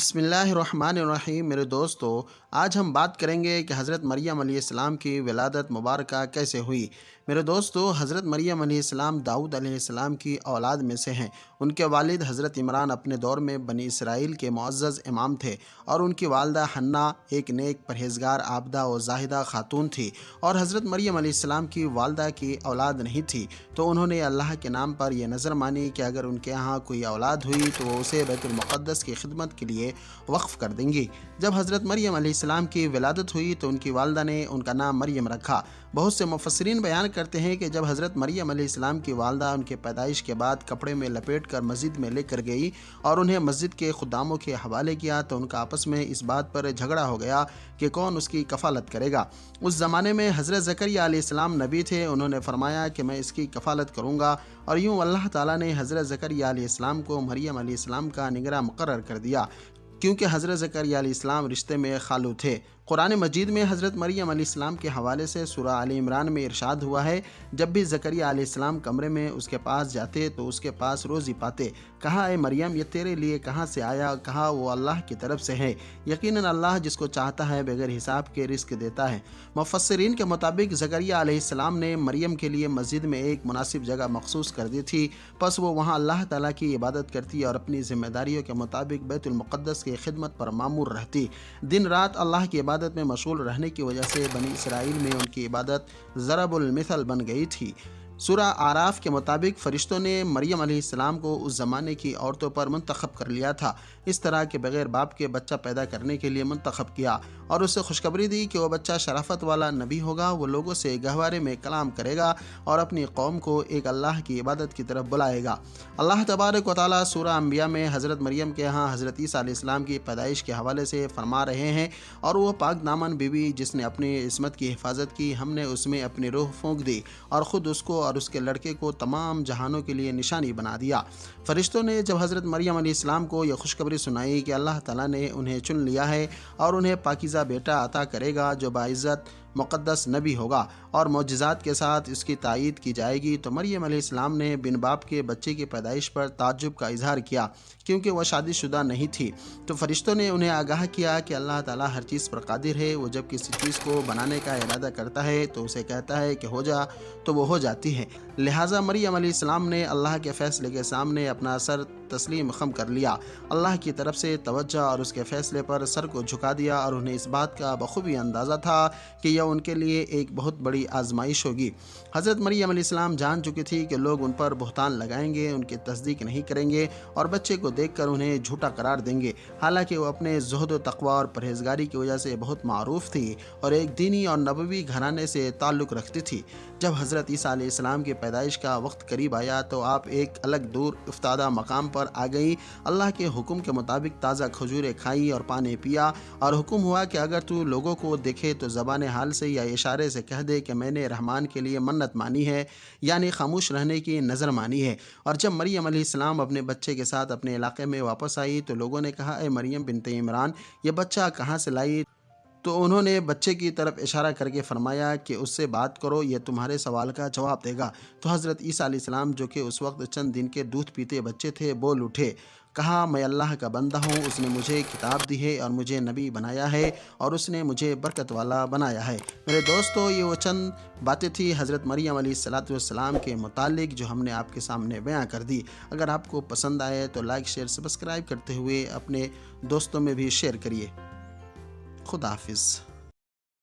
बिस्मिल्लाहिर्रहमानिर्रहीम। मेरे दोस्तों, आज हम बात करेंगे कि हज़रत मरियम अलैहिस्सलाम की विलादत मुबारका कैसे हुई। मेरे दोस्तों, हज़रत मरियम अलैहिस्सलाम दाऊद अलैहिस्सलाम की औलाद में से हैं। उनके वालिद हज़रत इमरान अपने दौर में बनी इसराइल के मुअज़्ज़ज़ इमाम थे और उनकी वालदा हन्ना एक नेक परहेज़गार आबदा और ज़ाहिदा खातून थी और हज़रत मरियम अलैहिस्सलाम की वालदा की औलाद नहीं थी, तो उन्होंने अल्लाह के नाम पर यह नज़र मानी कि अगर उनके यहाँ कोई औलाद हुई तो वो उसे बैतुल मुक़द्दस की खिदमत के लिए वक्फ़ कर देंगी। जब हज़रत मरियम अलैहिस्सलाम की विलादत हुई तो उनकी वालदा ने उनका नाम मरियम रखा। बहुत से मुफस्सिरीन बयान करते हैं कि जब हज़रत मरियम अलैहिस्सलाम की वालदा उनके पैदाइश के बाद कपड़े में लपेट कर मस्जिद में लेकर गई और उन्हें मस्जिद के खुदामों के हवाले किया तो उनका आपस में इस बात पर झगड़ा हो गया कि कौन उसकी कफ़ालत करेगा। उस ज़माने में हज़रत ज़करिया अलैहिस्सलाम नबी थे। उन्होंने फरमाया कि मैं इसकी कफ़ालत करूँगा और यूँ अल्लाह ताला ने हज़रत ज़करिया अलैहिस्सलाम को मरियम अलैहिस्सलाम का निगरां मुक़र्रर कर दिया, क्योंकि हज़रत ज़करिया अलैहिस्सलाम रिश्ते में खालू थे। कुरान मजीद में हज़रत मरियम अलैहिस्सलाम के हवाले से सूरह आल इमरान में इरशाद हुआ है, जब भी ज़करिया अलैहिस्सलाम कमरे में उसके पास जाते तो उसके पास रोज़ी पाते। कहा, ए मरियम, ये तेरे लिए कहाँ से आया? कहा, वो अल्लाह की तरफ से है। यकीनन अल्लाह जिसको चाहता है बगैर हिसाब के रिस्क देता है। मुफस्सिरीन के मुताबिक ज़करिया अलैहिस्सलाम ने मरियम के लिए मस्जिद में एक मुनासिब जगह मखसूस कर दी थी, बस वो वहाँ अल्लाह ताला की इबादत करती और अपनी ज़िम्मेदारियों के मुताबिक बैतुल मुक़द्दस की खिदमत पर मामूर रहती। दिन रात अल्लाह की इबादत में मशगूल रहने की वजह से बनी इसराइल में उनकी इबादत ज़रबुल मिसल बन गई थी। सूरह आराफ के मुताबिक फ़रिश्तों ने मरियम अलैहिस्सलाम को उस ज़माने की औरतों पर मुंतखब कर लिया था, इस तरह के बग़ैर बाप के बच्चा पैदा करने के लिए मुंतखब किया और उससे खुशखबरी दी कि वह बच्चा शराफत वाला नबी होगा, वो लोगों से गहवारे में कलाम करेगा और अपनी कौम को एक अल्लाह की इबादत की तरफ बुलाएगा। अल्लाह तबारक व तआला सूरह अंबिया में हज़रत मरियम के यहाँ हज़रत ईसा अलैहिस्सलाम की पैदाइश के हवाले से फरमा रहे हैं, और वो पाक दामन बीवी जिसने अपनी इस्मत की हिफाजत की, हमने उसमें अपनी रूह फूंक दी और ख़ुद उसको और उसके लड़के को तमाम जहानों के लिए निशानी बना दिया। फरिश्तों ने जब हज़रत मरियम अलैहिस्सलाम को यह खुशखबरी सुनाई कि अल्लाह ताला ने उन्हें चुन लिया है और उन्हें पाकीज़ा बेटा अता करेगा जो बाइज़्ज़त मुक़द्दस नबी होगा और मोजज़ात के साथ इसकी तायीद की जाएगी, तो मरियम अलैहिस्सलाम ने बिन बाप के बच्चे की पैदाइश पर ताज्जुब का इजहार किया, क्योंकि वह शादीशुदा नहीं थी। तो फरिश्तों ने उन्हें आगाह किया कि अल्लाह ताला हर चीज़ पर कादिर है। वो जब किसी चीज़ को बनाने का इरादा करता है तो उसे कहता है कि हो जा, तो वो हो जाती है। लिहाजा मरियम अलैहिस्सलाम ने अल्लाह के फ़ैसले के सामने अपना सर तस्लीम खम कर लिया, अल्लाह की तरफ से तवज्जो और उसके फ़ैसले पर सर को झुका दिया, और उन्हें इस बात का बखूबी अंदाज़ा था कि यह उनके लिए एक बहुत बड़ी आजमाइश होगी। हज़रत मरियम अलैहिस्सलाम जान चुकी थी कि लोग उन पर बुहतान लगाएंगे, उनकी तस्दीक नहीं करेंगे और बच्चे को देखकर उन्हें झूठा करार देंगे। हालांकि वो अपने ज़ुहद व तक़वा और परहेज़गारी की वजह से बहुत मारूफ थी और एक दीनी और नबवी घराने से ताल्लुक़ रखती थी। जब हज़रत ईसा अलैहिस्सलाम की पैदाइश का वक्त करीब आया तो आप एक अलग दूर इफ्तादा मकाम पर आ गई। अल्लाह के हुक्म के मुताबिक ताज़ा खजूरें खाई और पानी पिया, और हुक्म हुआ कि अगर तू लोगों को देखे तो ज़बान हाल से या इशारे से कह दे कि मैंने रहमान के लिए मन्नत मानी है, यानी खामोश रहने की नज़र मानी है। और जब मरियम अलैहिस्सलाम अपने बच्चे के साथ अपने इलाके में वापस आई तो लोगों ने कहा, ए मरियम बिनते इमरान, ये बच्चा कहाँ से लाई? तो उन्होंने बच्चे की तरफ इशारा करके फरमाया कि उससे बात करो, ये तुम्हारे सवाल का जवाब देगा। तो हज़रत ईसा अलैहिस्सलाम, जो कि उस वक्त चंद दिन के दूध पीते बच्चे थे, बोल उठे। कहा, मैं अल्लाह का बंदा हूँ, उसने मुझे किताब दी है और मुझे नबी बनाया है और उसने मुझे बरकत वाला बनाया है। मेरे दोस्तों, ये वो चंद बातें थी हज़रत मरियम अलैहिस्सलाम के मुतालिक जो हमने आपके सामने बयां कर दी। अगर आपको पसंद आए तो लाइक, शेयर, सब्सक्राइब करते हुए अपने दोस्तों में भी शेयर करिए। खुदा हाफिज़।